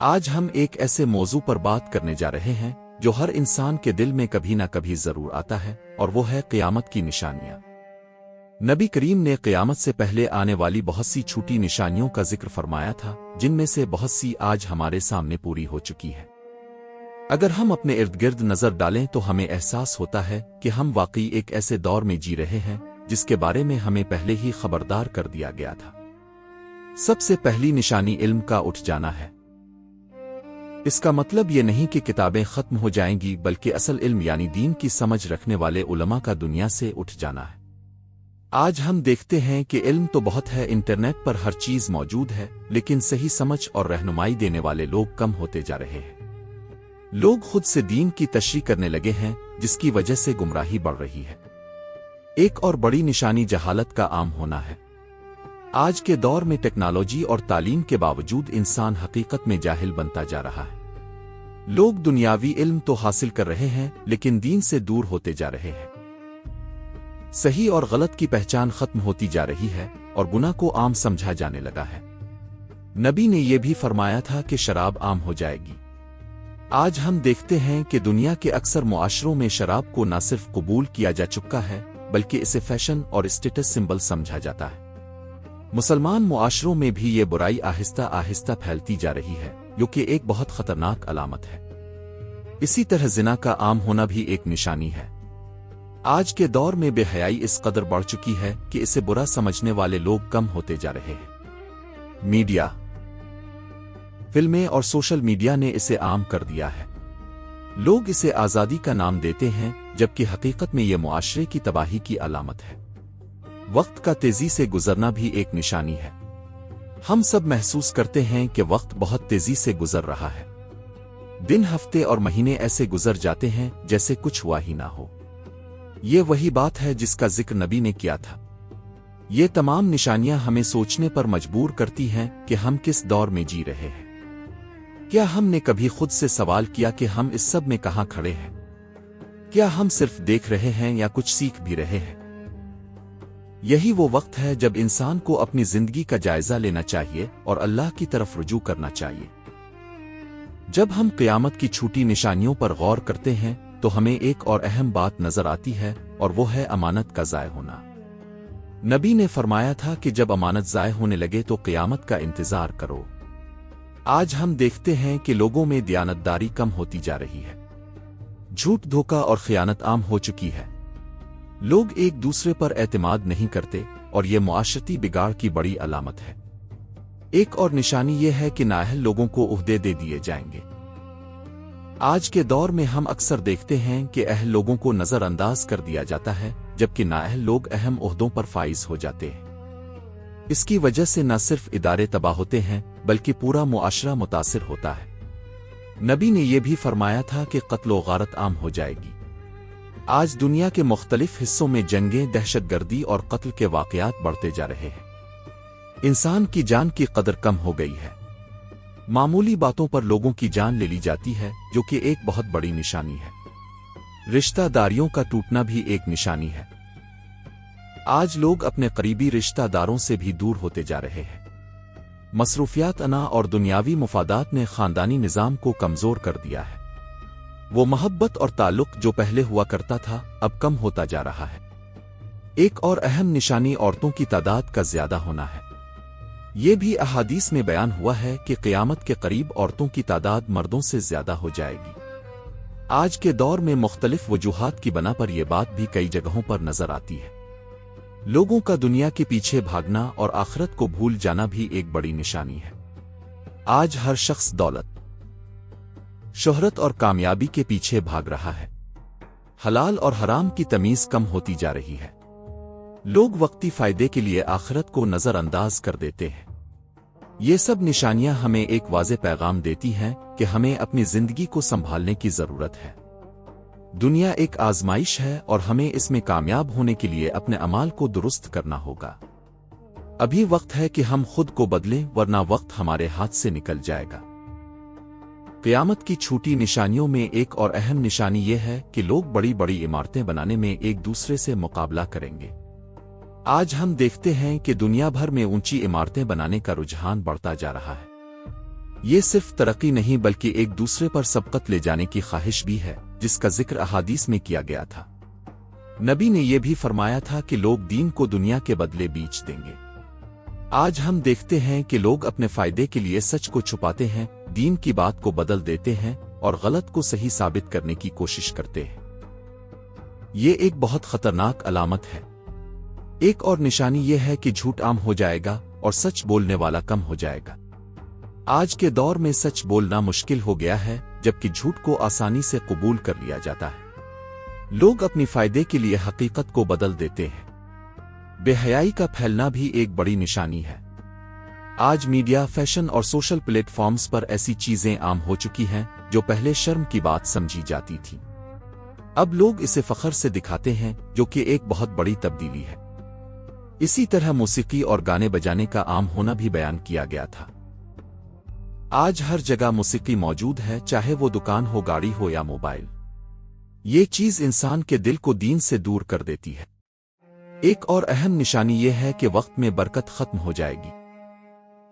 آج ہم ایک ایسے موضوع پر بات کرنے جا رہے ہیں جو ہر انسان کے دل میں کبھی نہ کبھی ضرور آتا ہے، اور وہ ہے قیامت کی نشانیاں۔ نبی کریم نے قیامت سے پہلے آنے والی بہت سی چھوٹی نشانیوں کا ذکر فرمایا تھا، جن میں سے بہت سی آج ہمارے سامنے پوری ہو چکی ہے۔ اگر ہم اپنے ارد گرد نظر ڈالیں تو ہمیں احساس ہوتا ہے کہ ہم واقعی ایک ایسے دور میں جی رہے ہیں جس کے بارے میں ہمیں پہلے ہی خبردار کر دیا گیا تھا۔ سب سے پہلی نشانی علم کا اٹھ جانا ہے۔ اس کا مطلب یہ نہیں کہ کتابیں ختم ہو جائیں گی، بلکہ اصل علم یعنی دین کی سمجھ رکھنے والے علماء کا دنیا سے اٹھ جانا ہے۔ آج ہم دیکھتے ہیں کہ علم تو بہت ہے، انٹرنیٹ پر ہر چیز موجود ہے، لیکن صحیح سمجھ اور رہنمائی دینے والے لوگ کم ہوتے جا رہے ہیں۔ لوگ خود سے دین کی تشریح کرنے لگے ہیں، جس کی وجہ سے گمراہی بڑھ رہی ہے۔ ایک اور بڑی نشانی جہالت کا عام ہونا ہے۔ آج کے دور میں ٹیکنالوجی اور تعلیم کے باوجود انسان حقیقت میں جاہل بنتا جا رہا ہے۔ لوگ دنیاوی علم تو حاصل کر رہے ہیں، لیکن دین سے دور ہوتے جا رہے ہیں۔ صحیح اور غلط کی پہچان ختم ہوتی جا رہی ہے، اور گناہ کو عام سمجھا جانے لگا ہے۔ نبی نے یہ بھی فرمایا تھا کہ شراب عام ہو جائے گی۔ آج ہم دیکھتے ہیں کہ دنیا کے اکثر معاشروں میں شراب کو نہ صرف قبول کیا جا چکا ہے، بلکہ اسے فیشن اور اسٹیٹس سمبل سمجھا جاتا ہے۔ مسلمان معاشروں میں بھی یہ برائی آہستہ آہستہ پھیلتی جا رہی ہے، جو کہ ایک بہت خطرناک علامت ہے۔ اسی طرح زنا کا عام ہونا بھی ایک نشانی ہے۔ آج کے دور میں بے حیائی اس قدر بڑھ چکی ہے کہ اسے برا سمجھنے والے لوگ کم ہوتے جا رہے ہیں۔ میڈیا، فلمیں اور سوشل میڈیا نے اسے عام کر دیا ہے۔ لوگ اسے آزادی کا نام دیتے ہیں، جبکہ حقیقت میں یہ معاشرے کی تباہی کی علامت ہے۔ وقت کا تیزی سے گزرنا بھی ایک نشانی ہے۔ ہم سب محسوس کرتے ہیں کہ وقت بہت تیزی سے گزر رہا ہے۔ دن، ہفتے اور مہینے ایسے گزر جاتے ہیں جیسے کچھ ہوا ہی نہ ہو۔ یہ وہی بات ہے جس کا ذکر نبی نے کیا تھا۔ یہ تمام نشانیاں ہمیں سوچنے پر مجبور کرتی ہیں کہ ہم کس دور میں جی رہے ہیں۔ کیا ہم نے کبھی خود سے سوال کیا کہ ہم اس سب میں کہاں کھڑے ہیں؟ کیا ہم صرف دیکھ رہے ہیں یا کچھ سیکھ بھی رہے ہیں؟ یہی وہ وقت ہے جب انسان کو اپنی زندگی کا جائزہ لینا چاہیے اور اللہ کی طرف رجوع کرنا چاہیے۔ جب ہم قیامت کی چھوٹی نشانیوں پر غور کرتے ہیں تو ہمیں ایک اور اہم بات نظر آتی ہے، اور وہ ہے امانت کا ضائع ہونا۔ نبی نے فرمایا تھا کہ جب امانت ضائع ہونے لگے تو قیامت کا انتظار کرو۔ آج ہم دیکھتے ہیں کہ لوگوں میں دیانتداری کم ہوتی جا رہی ہے۔ جھوٹ، دھوکہ اور خیانت عام ہو چکی ہے۔ لوگ ایک دوسرے پر اعتماد نہیں کرتے، اور یہ معاشرتی بگاڑ کی بڑی علامت ہے۔ ایک اور نشانی یہ ہے کہ نااہل لوگوں کو عہدے دے دیے جائیں گے۔ آج کے دور میں ہم اکثر دیکھتے ہیں کہ اہل لوگوں کو نظر انداز کر دیا جاتا ہے، جبکہ نااہل لوگ اہم عہدوں پر فائز ہو جاتے ہیں۔ اس کی وجہ سے نہ صرف ادارے تباہ ہوتے ہیں، بلکہ پورا معاشرہ متاثر ہوتا ہے۔ نبی نے یہ بھی فرمایا تھا کہ قتل و غارت عام ہو جائے گی۔ آج دنیا کے مختلف حصوں میں جنگیں، دہشت گردی اور قتل کے واقعات بڑھتے جا رہے ہیں۔ انسان کی جان کی قدر کم ہو گئی ہے۔ معمولی باتوں پر لوگوں کی جان لے لی جاتی ہے، جو کہ ایک بہت بڑی نشانی ہے۔ رشتہ داریوں کا ٹوٹنا بھی ایک نشانی ہے۔ آج لوگ اپنے قریبی رشتہ داروں سے بھی دور ہوتے جا رہے ہیں۔ مصروفیات، انا اور دنیاوی مفادات نے خاندانی نظام کو کمزور کر دیا ہے۔ وہ محبت اور تعلق جو پہلے ہوا کرتا تھا، اب کم ہوتا جا رہا ہے۔ ایک اور اہم نشانی عورتوں کی تعداد کا زیادہ ہونا ہے۔ یہ بھی احادیث میں بیان ہوا ہے کہ قیامت کے قریب عورتوں کی تعداد مردوں سے زیادہ ہو جائے گی۔ آج کے دور میں مختلف وجوہات کی بنا پر یہ بات بھی کئی جگہوں پر نظر آتی ہے۔ لوگوں کا دنیا کے پیچھے بھاگنا اور آخرت کو بھول جانا بھی ایک بڑی نشانی ہے۔ آج ہر شخص دولت، شہرت اور کامیابی کے پیچھے بھاگ رہا ہے۔ حلال اور حرام کی تمیز کم ہوتی جا رہی ہے۔ لوگ وقتی فائدے کے لیے آخرت کو نظر انداز کر دیتے ہیں۔ یہ سب نشانیاں ہمیں ایک واضح پیغام دیتی ہیں کہ ہمیں اپنی زندگی کو سنبھالنے کی ضرورت ہے۔ دنیا ایک آزمائش ہے، اور ہمیں اس میں کامیاب ہونے کے لیے اپنے اعمال کو درست کرنا ہوگا۔ ابھی وقت ہے کہ ہم خود کو بدلیں، ورنہ وقت ہمارے ہاتھ سے نکل جائے گا۔ قیامت کی چھوٹی نشانیوں میں ایک اور اہم نشانی یہ ہے کہ لوگ بڑی بڑی عمارتیں بنانے میں ایک دوسرے سے مقابلہ کریں گے۔ آج ہم دیکھتے ہیں کہ دنیا بھر میں اونچی عمارتیں بنانے کا رجحان بڑھتا جا رہا ہے۔ یہ صرف ترقی نہیں بلکہ ایک دوسرے پر سبقت لے جانے کی خواہش بھی ہے، جس کا ذکر احادیث میں کیا گیا تھا۔ نبی نے یہ بھی فرمایا تھا کہ لوگ دین کو دنیا کے بدلے بیچ دیں گے۔ آج ہم دیکھتے ہیں کہ لوگ اپنے فائدے کے لیے سچ کو چھپاتے ہیں، دین کی بات کو بدل دیتے ہیں اور غلط کو صحیح ثابت کرنے کی کوشش کرتے ہیں۔ یہ ایک بہت خطرناک علامت ہے۔ ایک اور نشانی یہ ہے کہ جھوٹ عام ہو جائے گا اور سچ بولنے والا کم ہو جائے گا۔ آج کے دور میں سچ بولنا مشکل ہو گیا ہے، جبکہ جھوٹ کو آسانی سے قبول کر لیا جاتا ہے۔ لوگ اپنی فائدے کے لیے حقیقت کو بدل دیتے ہیں۔ بے حیائی کا پھیلنا بھی ایک بڑی نشانی ہے۔ آج میڈیا، فیشن اور سوشل پلیٹ فارمز پر ایسی چیزیں عام ہو چکی ہیں جو پہلے شرم کی بات سمجھی جاتی تھی۔ اب لوگ اسے فخر سے دکھاتے ہیں، جو کہ ایک بہت بڑی تبدیلی ہے۔ اسی طرح موسیقی اور گانے بجانے کا عام ہونا بھی بیان کیا گیا تھا۔ آج ہر جگہ موسیقی موجود ہے، چاہے وہ دکان ہو، گاڑی ہو یا موبائل۔ یہ چیز انسان کے دل کو دین سے دور کر دیتی ہے۔ ایک اور اہم نشانی یہ ہے کہ وقت میں برکت ختم ہو جائے گی۔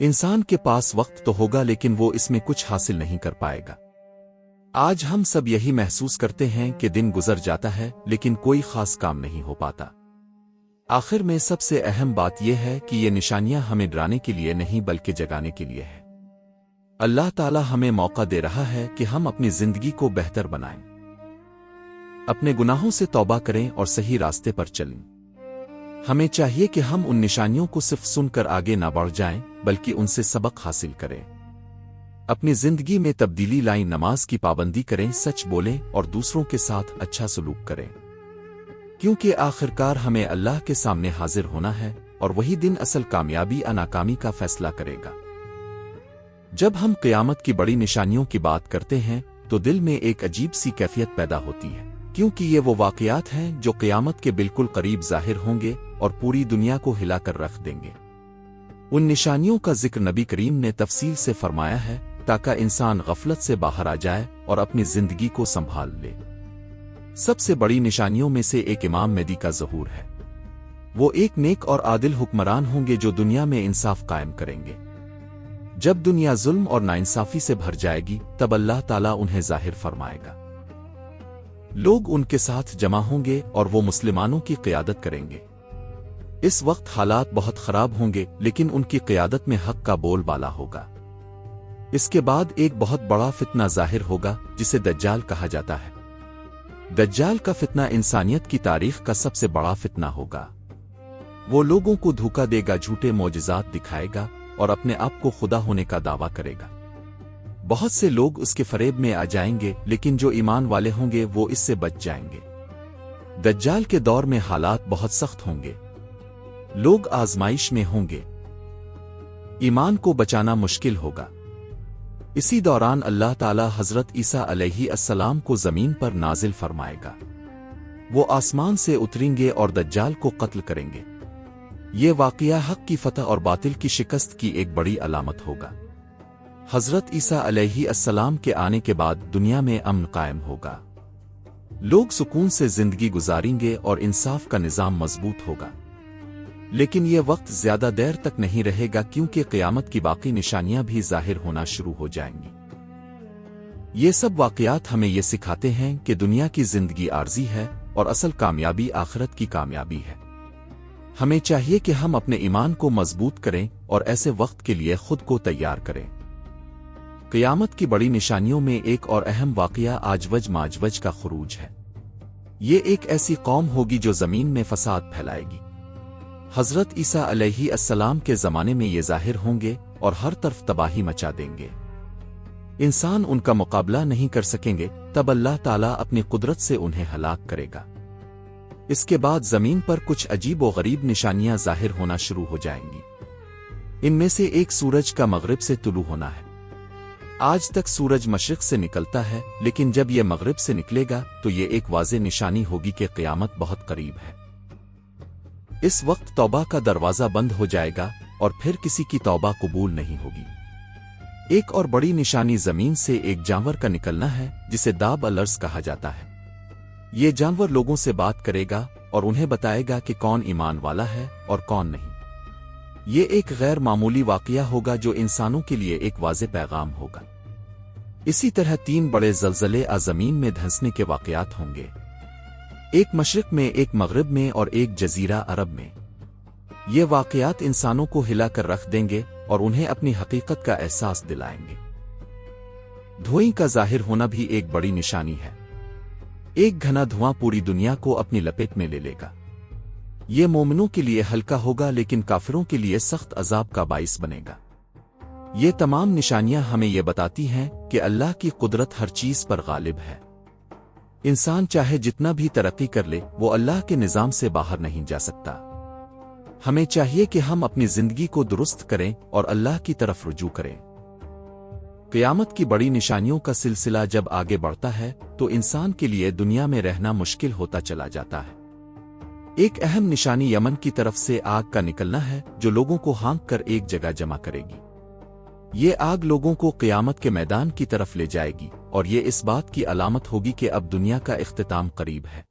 انسان کے پاس وقت تو ہوگا لیکن وہ اس میں کچھ حاصل نہیں کر پائے گا۔ آج ہم سب یہی محسوس کرتے ہیں کہ دن گزر جاتا ہے لیکن کوئی خاص کام نہیں ہو پاتا۔ آخر میں سب سے اہم بات یہ ہے کہ یہ نشانیاں ہمیں ڈرانے کے لیے نہیں بلکہ جگانے کے لیے ہے۔ اللہ تعالی ہمیں موقع دے رہا ہے کہ ہم اپنی زندگی کو بہتر بنائیں، اپنے گناہوں سے توبہ کریں اور صحیح راستے پر چلیں۔ ہمیں چاہیے کہ ہم ان نشانیوں کو صرف سن کر آگے نہ بڑھ جائیں بلکہ ان سے سبق حاصل کریں، اپنی زندگی میں تبدیلی لائیں، نماز کی پابندی کریں، سچ بولیں اور دوسروں کے ساتھ اچھا سلوک کریں، کیونکہ آخرکار ہمیں اللہ کے سامنے حاضر ہونا ہے اور وہی دن اصل کامیابی یا ناکامی کا فیصلہ کرے گا۔ جب ہم قیامت کی بڑی نشانیوں کی بات کرتے ہیں تو دل میں ایک عجیب سی کیفیت پیدا ہوتی ہے، کیونکہ یہ وہ واقعات ہیں جو قیامت کے بالکل قریب ظاہر ہوں گے اور پوری دنیا کو ہلا کر رکھ دیں گے۔ ان نشانیوں کا ذکر نبی کریم نے تفصیل سے فرمایا ہے تاکہ انسان غفلت سے باہر آ جائے اور اپنی زندگی کو سنبھال لے۔ سب سے بڑی نشانیوں میں سے ایک امام مہدی کا ظہور ہے۔ وہ ایک نیک اور عادل حکمران ہوں گے جو دنیا میں انصاف قائم کریں گے۔ جب دنیا ظلم اور ناانصافی سے بھر جائے گی تب اللہ تعالیٰ انہیں ظاہر فرمائے گا۔ لوگ ان کے ساتھ جمع ہوں گے اور وہ مسلمانوں کی قیادت کریں گے۔ اس وقت حالات بہت خراب ہوں گے لیکن ان کی قیادت میں حق کا بول بالا ہوگا۔ اس کے بعد ایک بہت بڑا فتنہ ظاہر ہوگا جسے دجال کہا جاتا ہے۔ دجال کا فتنہ انسانیت کی تاریخ کا سب سے بڑا فتنہ ہوگا۔ وہ لوگوں کو دھوکہ دے گا، جھوٹے معجزات دکھائے گا اور اپنے آپ کو خدا ہونے کا دعویٰ کرے گا۔ بہت سے لوگ اس کے فریب میں آ جائیں گے لیکن جو ایمان والے ہوں گے وہ اس سے بچ جائیں گے۔ دجال کے دور میں حالات بہت سخت ہوں گے، لوگ آزمائش میں ہوں گے، ایمان کو بچانا مشکل ہوگا۔ اسی دوران اللہ تعالی حضرت عیسیٰ علیہ السلام کو زمین پر نازل فرمائے گا۔ وہ آسمان سے اتریں گے اور دجال کو قتل کریں گے۔ یہ واقعہ حق کی فتح اور باطل کی شکست کی ایک بڑی علامت ہوگا۔ حضرت عیسیٰ علیہ السلام کے آنے کے بعد دنیا میں امن قائم ہوگا، لوگ سکون سے زندگی گزاریں گے اور انصاف کا نظام مضبوط ہوگا۔ لیکن یہ وقت زیادہ دیر تک نہیں رہے گا کیونکہ قیامت کی باقی نشانیاں بھی ظاہر ہونا شروع ہو جائیں گی۔ یہ سب واقعات ہمیں یہ سکھاتے ہیں کہ دنیا کی زندگی عارضی ہے اور اصل کامیابی آخرت کی کامیابی ہے۔ ہمیں چاہیے کہ ہم اپنے ایمان کو مضبوط کریں اور ایسے وقت کے لیے خود کو تیار کریں۔ قیامت کی بڑی نشانیوں میں ایک اور اہم واقعہ آجوج ماجوج کا خروج ہے۔ یہ ایک ایسی قوم ہوگی جو زمین میں فساد پھیلائے گی۔ حضرت عیسیٰ علیہ السلام کے زمانے میں یہ ظاہر ہوں گے اور ہر طرف تباہی مچا دیں گے۔ انسان ان کا مقابلہ نہیں کر سکیں گے، تب اللہ تعالیٰ اپنی قدرت سے انہیں ہلاک کرے گا۔ اس کے بعد زمین پر کچھ عجیب و غریب نشانیاں ظاہر ہونا شروع ہو جائیں گی۔ ان میں سے ایک سورج کا مغرب سے طلوع ہونا ہے۔ آج تک سورج مشرق سے نکلتا ہے لیکن جب یہ مغرب سے نکلے گا تو یہ ایک واضح نشانی ہوگی کہ قیامت بہت قریب ہے۔ اس وقت توبہ کا دروازہ بند ہو جائے گا اور پھر کسی کی توبہ قبول نہیں ہوگی۔ ایک اور بڑی نشانی زمین سے ایک جانور کا نکلنا ہے جسے داب الارض کہا جاتا ہے۔ یہ جانور لوگوں سے بات کرے گا اور انہیں بتائے گا کہ کون ایمان والا ہے اور کون نہیں۔ یہ ایک غیر معمولی واقعہ ہوگا جو انسانوں کے لیے ایک واضح پیغام ہوگا۔ اسی طرح 3 بڑے زلزلے زمین میں دھنسنے کے واقعات ہوں گے، ایک مشرق میں، ایک مغرب میں اور ایک جزیرہ عرب میں۔ یہ واقعات انسانوں کو ہلا کر رکھ دیں گے اور انہیں اپنی حقیقت کا احساس دلائیں گے۔ دھوئیں کا ظاہر ہونا بھی ایک بڑی نشانی ہے۔ ایک گھنا دھواں پوری دنیا کو اپنی لپیٹ میں لے لے گا۔ یہ مومنوں کے لیے ہلکا ہوگا لیکن کافروں کے لیے سخت عذاب کا باعث بنے گا۔ یہ تمام نشانیاں ہمیں یہ بتاتی ہیں کہ اللہ کی قدرت ہر چیز پر غالب ہے۔ انسان چاہے جتنا بھی ترقی کر لے، وہ اللہ کے نظام سے باہر نہیں جا سکتا۔ ہمیں چاہیے کہ ہم اپنی زندگی کو درست کریں اور اللہ کی طرف رجوع کریں۔ قیامت کی بڑی نشانیوں کا سلسلہ جب آگے بڑھتا ہے تو انسان کے لیے دنیا میں رہنا مشکل ہوتا چلا جاتا ہے۔ ایک اہم نشانی یمن کی طرف سے آگ کا نکلنا ہے جو لوگوں کو ہانک کر ایک جگہ جمع کرے گی۔ یہ آگ لوگوں کو قیامت کے میدان کی طرف لے جائے گی اور یہ اس بات کی علامت ہوگی کہ اب دنیا کا اختتام قریب ہے۔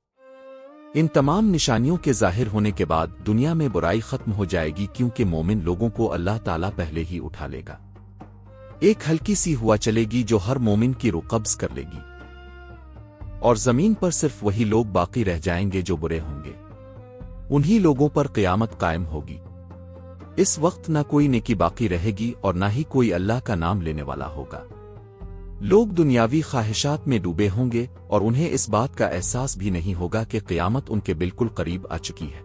ان تمام نشانیوں کے ظاہر ہونے کے بعد دنیا میں برائی ختم ہو جائے گی، کیونکہ مومن لوگوں کو اللہ تعالیٰ پہلے ہی اٹھا لے گا۔ ایک ہلکی سی ہوا چلے گی جو ہر مومن کی روح قبض کر لے گی، اور زمین پر صرف وہی لوگ باقی رہ جائیں گے جو برے ہوں گے۔ انہی لوگوں پر قیامت قائم ہوگی۔ اس وقت نہ کوئی نیکی باقی رہے گی اور نہ ہی کوئی اللہ کا نام لینے والا ہوگا۔ لوگ دنیاوی خواہشات میں ڈوبے ہوں گے اور انہیں اس بات کا احساس بھی نہیں ہوگا کہ قیامت ان کے بالکل قریب آ چکی ہے۔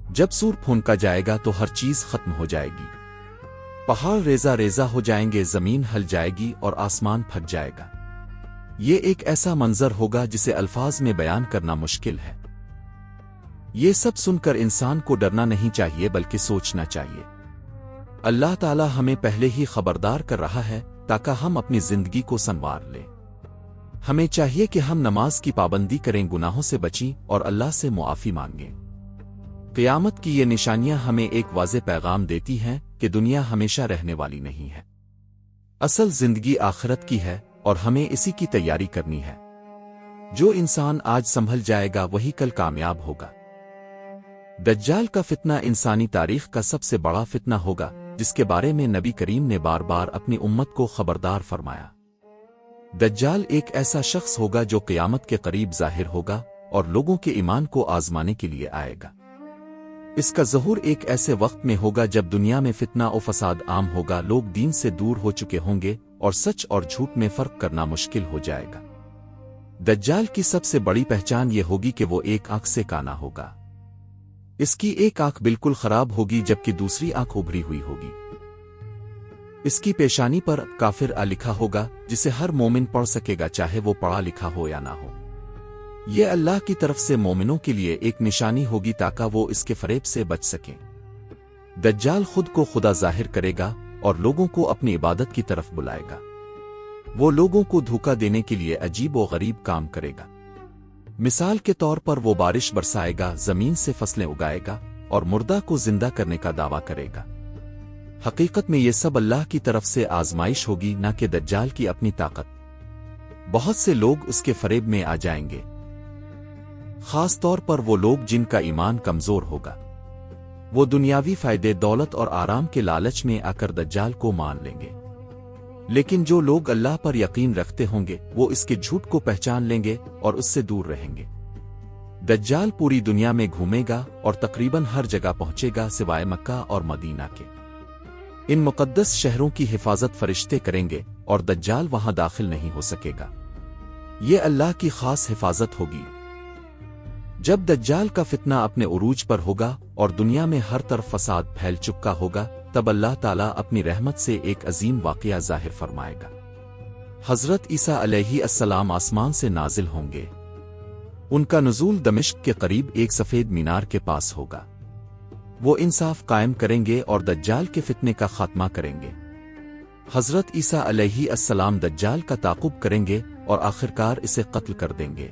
جب سور پھونکا جائے گا تو ہر چیز ختم ہو جائے گی، پہاڑ ریزہ ریزہ ہو جائیں گے، زمین ہل جائے گی اور آسمان پھٹ جائے گا۔ یہ ایک ایسا منظر ہوگا جسے الفاظ میں بیان کرنا مشکل ہے۔ یہ سب سن کر انسان کو ڈرنا نہیں چاہیے بلکہ سوچنا چاہیے۔ اللہ تعالیٰ ہمیں پہلے ہی خبردار کر رہا ہے تاکہ ہم اپنی زندگی کو سنوار لیں۔ ہمیں چاہیے کہ ہم نماز کی پابندی کریں، گناہوں سے بچیں اور اللہ سے معافی مانگیں۔ قیامت کی یہ نشانیاں ہمیں ایک واضح پیغام دیتی ہیں کہ دنیا ہمیشہ رہنے والی نہیں ہے۔ اصل زندگی آخرت کی ہے اور ہمیں اسی کی تیاری کرنی ہے۔ جو انسان آج سنبھل جائے گا وہی کل کامیاب ہوگا۔ دجال کا فتنہ انسانی تاریخ کا سب سے بڑا فتنہ ہوگا، جس کے بارے میں نبی کریم نے بار بار اپنی امت کو خبردار فرمایا۔ دجال ایک ایسا شخص ہوگا جو قیامت کے قریب ظاہر ہوگا اور لوگوں کے ایمان کو آزمانے کے لیے آئے گا۔ اس کا ظہور ایک ایسے وقت میں ہوگا جب دنیا میں فتنہ و فساد عام ہوگا، لوگ دین سے دور ہو چکے ہوں گے اور سچ اور جھوٹ میں فرق کرنا مشکل ہو جائے گا۔ دجال کی سب سے بڑی پہچان یہ ہوگی کہ وہ ایک آنکھ سے کانا ہوگا۔ اس کی ایک آنکھ بالکل خراب ہوگی جبکہ دوسری آنکھ ابھری ہوئی ہوگی۔ اس کی پیشانی پر کافر لکھا ہوگا جسے ہر مومن پڑھ سکے گا، چاہے وہ پڑھا لکھا ہو یا نہ ہو۔ یہ اللہ کی طرف سے مومنوں کے لیے ایک نشانی ہوگی تاکہ وہ اس کے فریب سے بچ سکیں۔ دجال خود کو خدا ظاہر کرے گا اور لوگوں کو اپنی عبادت کی طرف بلائے گا۔ وہ لوگوں کو دھوکہ دینے کے لیے عجیب و غریب کام کرے گا۔ مثال کے طور پر وہ بارش برسائے گا، زمین سے فصلیں اگائے گا اور مردہ کو زندہ کرنے کا دعویٰ کرے گا۔ حقیقت میں یہ سب اللہ کی طرف سے آزمائش ہوگی، نہ کہ دجال کی اپنی طاقت۔ بہت سے لوگ اس کے فریب میں آ جائیں گے، خاص طور پر وہ لوگ جن کا ایمان کمزور ہوگا۔ وہ دنیاوی فائدے، دولت اور آرام کے لالچ میں آ کر دجال کو مان لیں گے، لیکن جو لوگ اللہ پر یقین رکھتے ہوں گے وہ اس کے جھوٹ کو پہچان لیں گے اور اس سے دور رہیں گے۔ دجال پوری دنیا میں گھومے گا اور تقریباً ہر جگہ پہنچے گا سوائے مکہ اور مدینہ کے۔ ان مقدس شہروں کی حفاظت فرشتے کریں گے اور دجال وہاں داخل نہیں ہو سکے گا۔ یہ اللہ کی خاص حفاظت ہوگی۔ جب دجال کا فتنہ اپنے عروج پر ہوگا اور دنیا میں ہر طرف فساد پھیل چکا ہوگا، تب اللہ تعالیٰ اپنی رحمت سے ایک عظیم واقعہ ظاہر فرمائے گا۔ حضرت عیسیٰ علیہ السلام آسمان سے نازل ہوں گے۔ ان کا نزول دمشق کے قریب ایک سفید مینار کے پاس ہوگا۔ وہ انصاف قائم کریں گے اور دجال کے فتنے کا خاتمہ کریں گے۔ حضرت عیسیٰ علیہ السلام دجال کا تعاقب کریں گے اور آخرکار اسے قتل کر دیں گے۔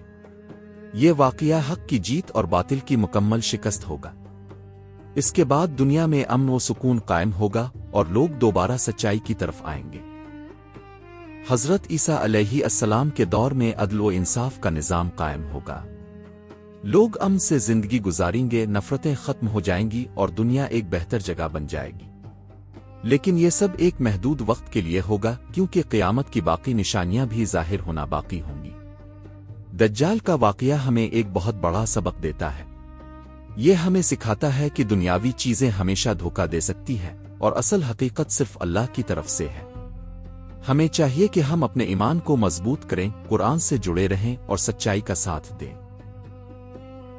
یہ واقعہ حق کی جیت اور باطل کی مکمل شکست ہوگا۔ اس کے بعد دنیا میں امن و سکون قائم ہوگا اور لوگ دوبارہ سچائی کی طرف آئیں گے۔ حضرت عیسیٰ علیہ السلام کے دور میں عدل و انصاف کا نظام قائم ہوگا۔ لوگ امن سے زندگی گزاریں گے، نفرتیں ختم ہو جائیں گی اور دنیا ایک بہتر جگہ بن جائے گی۔ لیکن یہ سب ایک محدود وقت کے لیے ہوگا، کیونکہ قیامت کی باقی نشانیاں بھی ظاہر ہونا باقی ہوں گی۔ دجال کا واقعہ ہمیں ایک بہت بڑا سبق دیتا ہے۔ یہ ہمیں سکھاتا ہے کہ دنیاوی چیزیں ہمیشہ دھوکہ دے سکتی ہیں اور اصل حقیقت صرف اللہ کی طرف سے ہے۔ ہمیں چاہیے کہ ہم اپنے ایمان کو مضبوط کریں، قرآن سے جڑے رہیں اور سچائی کا ساتھ دیں۔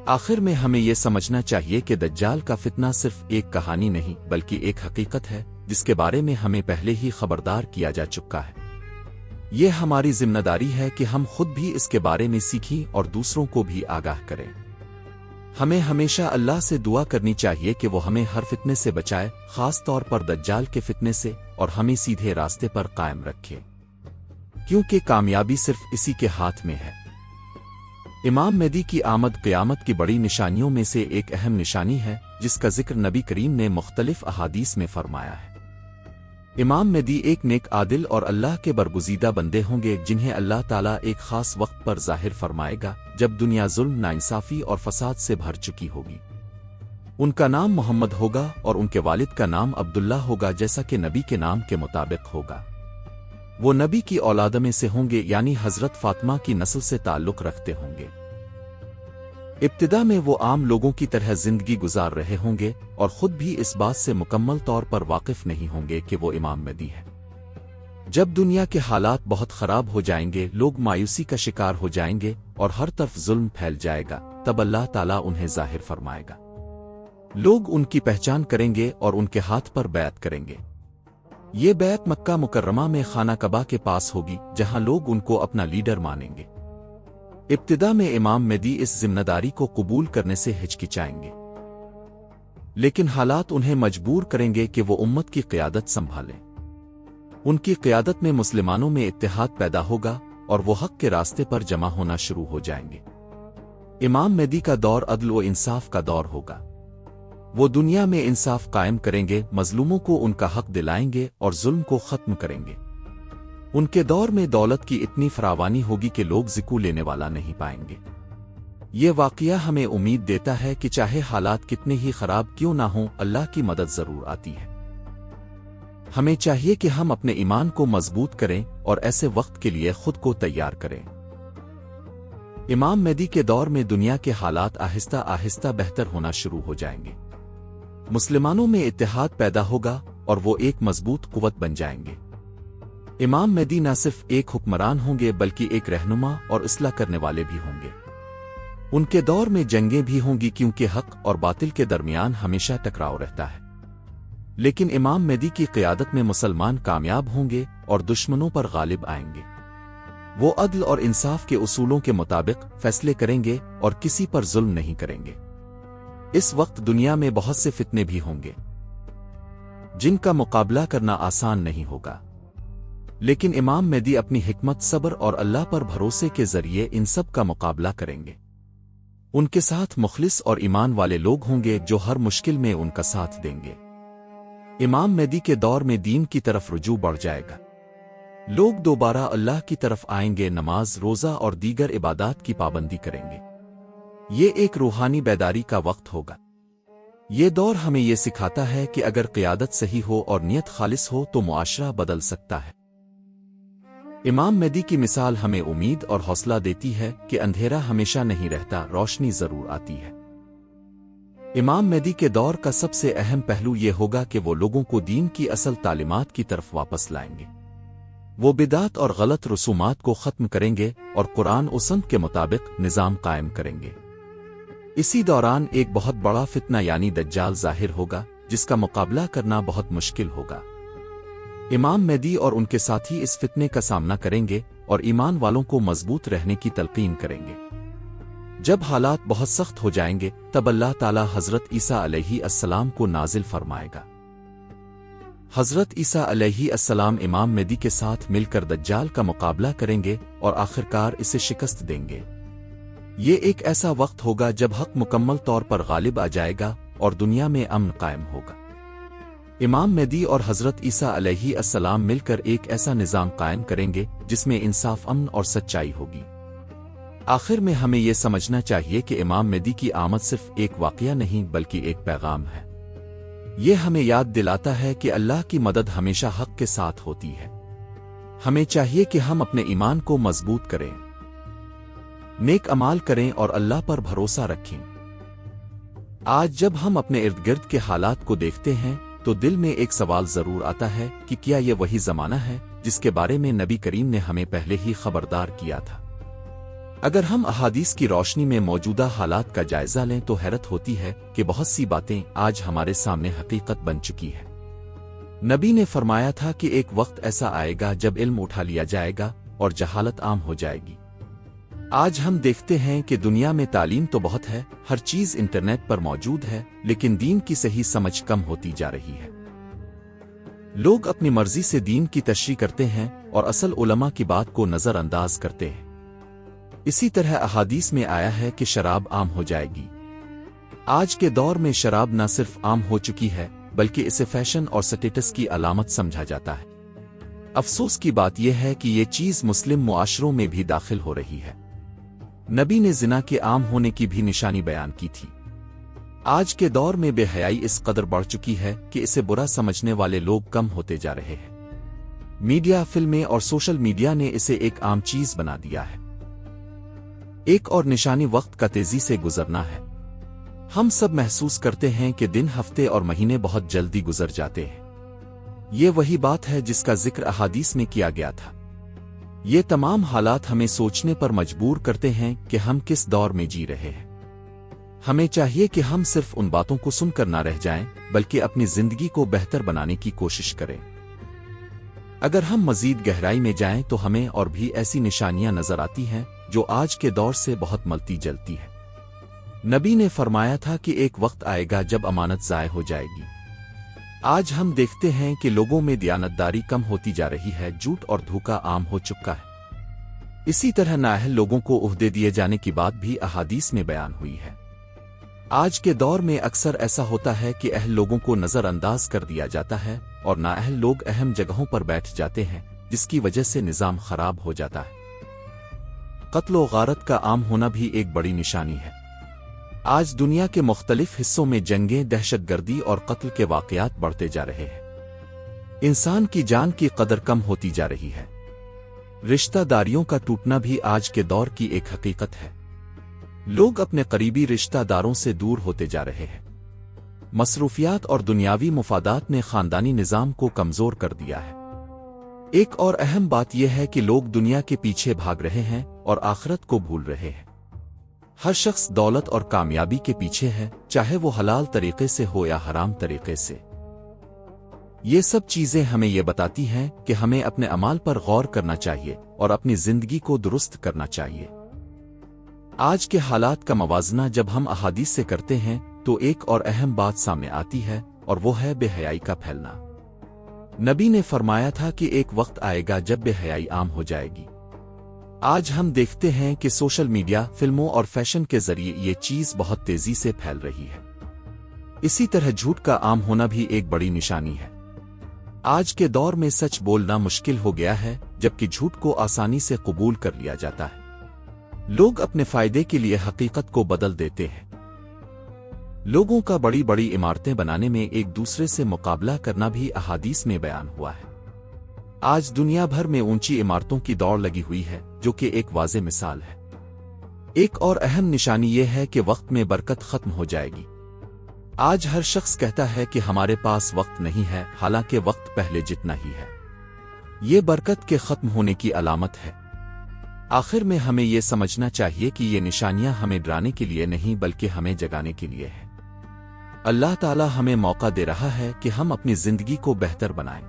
آخر میں ہمیں یہ سمجھنا چاہیے کہ دجال کا فتنہ صرف ایک کہانی نہیں بلکہ ایک حقیقت ہے جس کے بارے میں ہمیں پہلے ہی خبردار کیا جا چکا ہے۔ یہ ہماری ذمہ داری ہے کہ ہم خود بھی اس کے بارے میں سیکھیں اور دوسروں کو بھی آگاہ کریں۔ ہمیں ہمیشہ اللہ سے دعا کرنی چاہیے کہ وہ ہمیں ہر فتنے سے بچائے، خاص طور پر دجال کے فتنے سے، اور ہمیں سیدھے راستے پر قائم رکھے، کیونکہ کامیابی صرف اسی کے ہاتھ میں ہے۔ امام مہدی کی آمد قیامت کی بڑی نشانیوں میں سے ایک اہم نشانی ہے، جس کا ذکر نبی کریم نے مختلف احادیث میں فرمایا ہے۔ امام مہدی ایک نیک عادل اور اللہ کے برگزیدہ بندے ہوں گے جنہیں اللہ تعالیٰ ایک خاص وقت پر ظاہر فرمائے گا جب دنیا ظلم، ناانصافی اور فساد سے بھر چکی ہوگی۔ ان کا نام محمد ہوگا اور ان کے والد کا نام عبداللہ ہوگا، جیسا کہ نبی کے نام کے مطابق ہوگا۔ وہ نبی کی اولاد میں سے ہوں گے، یعنی حضرت فاطمہ کی نسل سے تعلق رکھتے ہوں گے۔ ابتدا میں وہ عام لوگوں کی طرح زندگی گزار رہے ہوں گے اور خود بھی اس بات سے مکمل طور پر واقف نہیں ہوں گے کہ وہ امام مہدی ہے۔ جب دنیا کے حالات بہت خراب ہو جائیں گے، لوگ مایوسی کا شکار ہو جائیں گے اور ہر طرف ظلم پھیل جائے گا، تب اللہ تعالیٰ انہیں ظاہر فرمائے گا۔ لوگ ان کی پہچان کریں گے اور ان کے ہاتھ پر بیعت کریں گے۔ یہ بیعت مکہ مکرمہ میں خانہ کعبہ کے پاس ہوگی، جہاں لوگ ان کو اپنا لیڈر مانیں گے۔ ابتدا میں امام مہدی اس ذمہ داری کو قبول کرنے سے ہچکچائیں گے، لیکن حالات انہیں مجبور کریں گے کہ وہ امت کی قیادت سنبھالیں۔ ان کی قیادت میں مسلمانوں میں اتحاد پیدا ہوگا اور وہ حق کے راستے پر جمع ہونا شروع ہو جائیں گے۔ امام مہدی کا دور عدل و انصاف کا دور ہوگا۔ وہ دنیا میں انصاف قائم کریں گے، مظلوموں کو ان کا حق دلائیں گے اور ظلم کو ختم کریں گے۔ ان کے دور میں دولت کی اتنی فراوانی ہوگی کہ لوگ ذکو لینے والا نہیں پائیں گے۔ یہ واقعہ ہمیں امید دیتا ہے کہ چاہے حالات کتنے ہی خراب کیوں نہ ہوں، اللہ کی مدد ضرور آتی ہے۔ ہمیں چاہیے کہ ہم اپنے ایمان کو مضبوط کریں اور ایسے وقت کے لیے خود کو تیار کریں۔ امام مہدی کے دور میں دنیا کے حالات آہستہ آہستہ بہتر ہونا شروع ہو جائیں گے۔ مسلمانوں میں اتحاد پیدا ہوگا اور وہ ایک مضبوط قوت بن جائیں گے۔ امام مہدی نہ صرف ایک حکمران ہوں گے بلکہ ایک رہنما اور اصلاح کرنے والے بھی ہوں گے۔ ان کے دور میں جنگیں بھی ہوں گی، کیونکہ حق اور باطل کے درمیان ہمیشہ ٹکراؤ رہتا ہے۔ لیکن امام مہدی کی قیادت میں مسلمان کامیاب ہوں گے اور دشمنوں پر غالب آئیں گے۔ وہ عدل اور انصاف کے اصولوں کے مطابق فیصلے کریں گے اور کسی پر ظلم نہیں کریں گے۔ اس وقت دنیا میں بہت سے فتنے بھی ہوں گے جن کا مقابلہ کرنا آسان نہیں ہوگا، لیکن امام مہدی اپنی حکمت، صبر اور اللہ پر بھروسے کے ذریعے ان سب کا مقابلہ کریں گے۔ ان کے ساتھ مخلص اور ایمان والے لوگ ہوں گے جو ہر مشکل میں ان کا ساتھ دیں گے۔ امام مہدی کے دور میں دین کی طرف رجوع بڑھ جائے گا۔ لوگ دوبارہ اللہ کی طرف آئیں گے، نماز، روزہ اور دیگر عبادات کی پابندی کریں گے۔ یہ ایک روحانی بیداری کا وقت ہوگا۔ یہ دور ہمیں یہ سکھاتا ہے کہ اگر قیادت صحیح ہو اور نیت خالص ہو تو معاشرہ بدل سکتا ہے۔ امام مہدی کی مثال ہمیں امید اور حوصلہ دیتی ہے کہ اندھیرا ہمیشہ نہیں رہتا، روشنی ضرور آتی ہے۔ امام مہدی کے دور کا سب سے اہم پہلو یہ ہوگا کہ وہ لوگوں کو دین کی اصل تعلیمات کی طرف واپس لائیں گے۔ وہ بدعت اور غلط رسومات کو ختم کریں گے اور قرآن و سنت کے مطابق نظام قائم کریں گے۔ اسی دوران ایک بہت بڑا فتنہ یعنی دجال ظاہر ہوگا، جس کا مقابلہ کرنا بہت مشکل ہوگا۔ امام مہدی اور ان کے ساتھی اس فتنے کا سامنا کریں گے اور ایمان والوں کو مضبوط رہنے کی تلقین کریں گے۔ جب حالات بہت سخت ہو جائیں گے تب اللہ تعالیٰ حضرت عیسیٰ علیہ السلام کو نازل فرمائے گا۔ حضرت عیسیٰ علیہ السلام امام مہدی کے ساتھ مل کر دجال کا مقابلہ کریں گے اور آخرکار اسے شکست دیں گے۔ یہ ایک ایسا وقت ہوگا جب حق مکمل طور پر غالب آ جائے گا اور دنیا میں امن قائم ہوگا۔ امام مہدی اور حضرت عیسیٰ علیہ السلام مل کر ایک ایسا نظام قائم کریں گے جس میں انصاف، امن اور سچائی ہوگی۔ آخر میں ہمیں یہ سمجھنا چاہیے کہ امام مہدی کی آمد صرف ایک واقعہ نہیں بلکہ ایک پیغام ہے۔ یہ ہمیں یاد دلاتا ہے کہ اللہ کی مدد ہمیشہ حق کے ساتھ ہوتی ہے۔ ہمیں چاہیے کہ ہم اپنے ایمان کو مضبوط کریں، نیک اعمال کریں اور اللہ پر بھروسہ رکھیں۔ آج جب ہم اپنے ارد گرد کے حالات کو دیکھتے ہیں تو دل میں ایک سوال ضرور آتا ہے کہ کیا یہ وہی زمانہ ہے جس کے بارے میں نبی کریم نے ہمیں پہلے ہی خبردار کیا تھا؟ اگر ہم احادیث کی روشنی میں موجودہ حالات کا جائزہ لیں تو حیرت ہوتی ہے کہ بہت سی باتیں آج ہمارے سامنے حقیقت بن چکی ہے۔ نبی نے فرمایا تھا کہ ایک وقت ایسا آئے گا جب علم اٹھا لیا جائے گا اور جہالت عام ہو جائے گی۔ آج ہم دیکھتے ہیں کہ دنیا میں تعلیم تو بہت ہے، ہر چیز انٹرنیٹ پر موجود ہے، لیکن دین کی صحیح سمجھ کم ہوتی جا رہی ہے۔ لوگ اپنی مرضی سے دین کی تشریح کرتے ہیں اور اصل علماء کی بات کو نظر انداز کرتے ہیں۔ اسی طرح احادیث میں آیا ہے کہ شراب عام ہو جائے گی۔ آج کے دور میں شراب نہ صرف عام ہو چکی ہے بلکہ اسے فیشن اور سٹیٹس کی علامت سمجھا جاتا ہے۔ افسوس کی بات یہ ہے کہ یہ چیز مسلم معاشروں میں بھی داخل ہو رہی ہے۔ نبی نے زنا کے عام ہونے کی بھی نشانی بیان کی تھی۔ آج کے دور میں بے حیائی اس قدر بڑھ چکی ہے کہ اسے برا سمجھنے والے لوگ کم ہوتے جا رہے ہیں۔ میڈیا، فلمیں اور سوشل میڈیا نے اسے ایک عام چیز بنا دیا ہے۔ ایک اور نشانی وقت کا تیزی سے گزرنا ہے۔ ہم سب محسوس کرتے ہیں کہ دن، ہفتے اور مہینے بہت جلدی گزر جاتے ہیں۔ یہ وہی بات ہے جس کا ذکر احادیث میں کیا گیا تھا۔ یہ تمام حالات ہمیں سوچنے پر مجبور کرتے ہیں کہ ہم کس دور میں جی رہے ہیں۔ ہمیں چاہیے کہ ہم صرف ان باتوں کو سن کر نہ رہ جائیں بلکہ اپنی زندگی کو بہتر بنانے کی کوشش کریں۔ اگر ہم مزید گہرائی میں جائیں تو ہمیں اور بھی ایسی نشانیاں نظر آتی ہیں جو آج کے دور سے بہت ملتی جلتی ہے۔ نبی نے فرمایا تھا کہ ایک وقت آئے گا جب امانت ضائع ہو جائے گی۔ آج ہم دیکھتے ہیں کہ لوگوں میں دیانتداری کم ہوتی جا رہی ہے، جھوٹ اور دھوکہ عام ہو چکا ہے۔ اسی طرح نااہل لوگوں کو عہدے دیے جانے کی بات بھی احادیث میں بیان ہوئی ہے۔ آج کے دور میں اکثر ایسا ہوتا ہے کہ اہل لوگوں کو نظر انداز کر دیا جاتا ہے اور نااہل لوگ اہم جگہوں پر بیٹھ جاتے ہیں، جس کی وجہ سے نظام خراب ہو جاتا ہے۔ قتل و غارت کا عام ہونا بھی ایک بڑی نشانی ہے۔ آج دنیا کے مختلف حصوں میں جنگیں، دہشت گردی اور قتل کے واقعات بڑھتے جا رہے ہیں۔ انسان کی جان کی قدر کم ہوتی جا رہی ہے۔ رشتہ داریوں کا ٹوٹنا بھی آج کے دور کی ایک حقیقت ہے۔ لوگ اپنے قریبی رشتہ داروں سے دور ہوتے جا رہے ہیں۔ مصروفیات اور دنیاوی مفادات نے خاندانی نظام کو کمزور کر دیا ہے۔ ایک اور اہم بات یہ ہے کہ لوگ دنیا کے پیچھے بھاگ رہے ہیں اور آخرت کو بھول رہے ہیں۔ ہر شخص دولت اور کامیابی کے پیچھے ہے، چاہے وہ حلال طریقے سے ہو یا حرام طریقے سے۔ یہ سب چیزیں ہمیں یہ بتاتی ہیں کہ ہمیں اپنے اعمال پر غور کرنا چاہیے اور اپنی زندگی کو درست کرنا چاہیے۔ آج کے حالات کا موازنہ جب ہم احادیث سے کرتے ہیں تو ایک اور اہم بات سامنے آتی ہے اور وہ ہے بے حیائی کا پھیلنا۔ نبی نے فرمایا تھا کہ ایک وقت آئے گا جب بے حیائی عام ہو جائے گی۔ آج ہم دیکھتے ہیں کہ سوشل میڈیا، فلموں اور فیشن کے ذریعے یہ چیز بہت تیزی سے پھیل رہی ہے۔ اسی طرح جھوٹ کا عام ہونا بھی ایک بڑی نشانی ہے۔ آج کے دور میں سچ بولنا مشکل ہو گیا ہے، جبکہ جھوٹ کو آسانی سے قبول کر لیا جاتا ہے۔ لوگ اپنے فائدے کے لیے حقیقت کو بدل دیتے ہیں۔ لوگوں کا بڑی بڑی عمارتیں بنانے میں ایک دوسرے سے مقابلہ کرنا بھی احادیث میں بیان ہوا ہے۔ آج دنیا بھر میں اونچی عمارتوں کی دوڑ لگی ہوئی ہے، جو کہ ایک واضح مثال ہے۔ ایک اور اہم نشانی یہ ہے کہ وقت میں برکت ختم ہو جائے گی۔ آج ہر شخص کہتا ہے کہ ہمارے پاس وقت نہیں ہے، حالانکہ وقت پہلے جتنا ہی ہے۔ یہ برکت کے ختم ہونے کی علامت ہے۔ آخر میں ہمیں یہ سمجھنا چاہیے کہ یہ نشانیاں ہمیں ڈرانے کے لیے نہیں بلکہ ہمیں جگانے کے لیے ہے۔ اللہ تعالی ہمیں موقع دے رہا ہے کہ ہم اپنی زندگی کو بہتر بنائیں،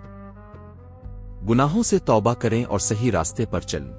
گناہوں سے توبہ کریں اور صحیح راستے پر چلیں۔